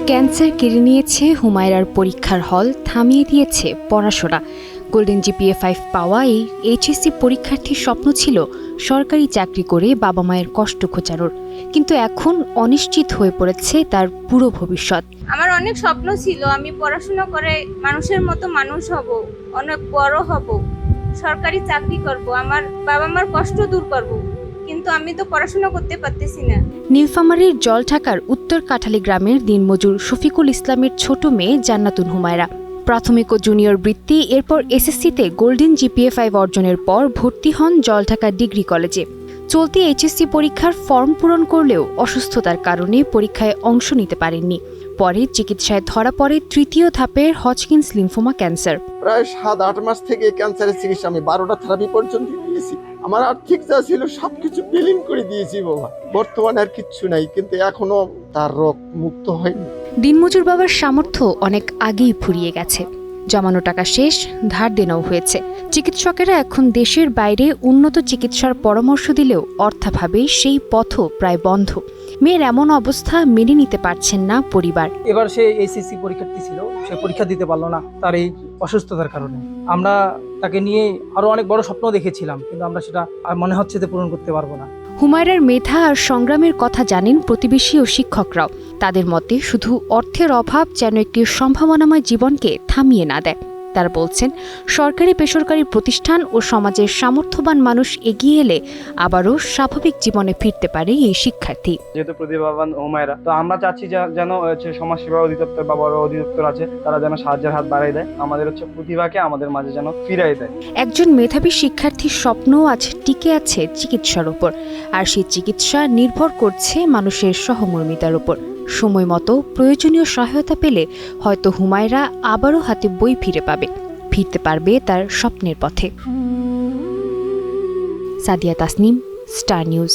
Cancer কেড়ে নিয়েছে হুমায়রার পরীক্ষার হল, থামিয়ে দিয়েছে পড়াশোনা। গোল্ডেন জিপিএ 5 পাওয়া এই এইচএসসি পরীক্ষার্থীর স্বপ্ন ছিল সরকারি চাকরি করে বাবা মায়ের কষ্ট ঘোচানোর, কিন্তু এখন অনিশ্চিত হয়ে পড়েছে তার পুরো ভবিষ্যৎ। আমার অনেক স্বপ্ন ছিল, আমি পড়াশোনা করে মানুষের মতো মানুষ হব, অনেক বড় হব, সরকারি চাকরি করব, আমার বাবা মার কষ্ট দূর করব, কিন্তু আমি তো পড়াশোনা করতে পারতেছি না। নীলফামারীর জলঢাকার উত্তর কাঠালী গ্রামের দিনমজুর শফিকুল ইসলামের ছোট মেয়ে জান্নাতুন হুমায়রা। প্রাথমিক ও জুনিয়র বৃত্তি, এরপর এসএসসিতে গোল্ডেন জিপিএ 5 অর্জনের পর ভর্তি হন জলঢাকা ডিগ্রি কলেজে। চলতি এইচএসসি পরীক্ষার ফর্ম পূরণ করলেও অসুস্থতার কারণে পরীক্ষায় অংশ নিতে পারেননি। পরে চিকিৎসায় ধরা পড়ে তৃতীয় ধাপের হজকিন্স লিম্ফোমা ক্যান্সার। প্রায় 7-8 মাস থেকে ক্যান্সারের চিকিৎসা আমি 12টা থেরাপি পর্যন্ত দিয়েছি। আমার আর্থিক যা ছিল সবকিছু বিলীন করে দিয়েছি বাবা। বর্তমানে আর কিচ্ছু নাই, কিন্তু এখনো তার রোগ মুক্ত হয়নি। দিনমজুর বাবার সামর্থ্য অনেক আগেই ফুরিয়ে গেছে। জমানো টাকা শেষ, ধার দেনাও হয়েছে। চিকিৎসকেরা এখন দেশের বাইরে উন্নত চিকিৎসার পরামর্শ দিলেও অর্থাভাবে সেই পথও প্রায় বন্ধ। মেয়ের এমন অবস্থা মেনে নিতে পারছেন না পরিবার। এবার সে এইচএসসি পরীক্ষার্থী ছিল, সে পরীক্ষা দিতে পারলো না তার এই অসুস্থতার কারণে। আমরা তাকে নিয়ে আরো অনেক বড় স্বপ্ন দেখেছিলাম, কিন্তু আমরা সেটা মনে হচ্ছে যে পূরণ করতে পারবো না। হুমায়রার মেধা আর সংগ্রামের কথা জানেন প্রতিবেশী ও শিক্ষকরাও। তাদের মতে শুধু অর্থের অভাব যেন একটি সম্ভাবনাময় জীবনকে থামিয়ে না দেয়। তারা বলছেন, সরকারি বেসরকারি প্রতিষ্ঠান ও সমাজের সামর্থ্যবান মানুষ এগিয়ে এলে আবারও স্বাভাবিক জীবনে ফিরতে পারে এই শিক্ষার্থী। যেহেতু প্রতিভাবান হুমায়রা, তো আমরা চাচ্ছি যেন সমাজসেবা অধিদপ্তর বা বড় অধিদপ্তর আছে, তারা যেন সাহায্যের হাত বাড়াই দেয়, আমাদের প্রতিভাকে আমাদের মাঝে যেন ফিরাই দেয়। একজন মেধাবী শিক্ষার্থীর স্বপ্ন আজ টিকে আছে চিকিৎসার উপর, আর সেই চিকিৎসা নির্ভর করছে মানুষের সহমর্মিতার উপর। সময় মতো প্রয়োজনীয় সহায়তা পেলে হয়তো হুমায়রা আবারও হাতে বই ফিরতে পারবে তার স্বপ্নের পথে। Sadia Tasnim, star news.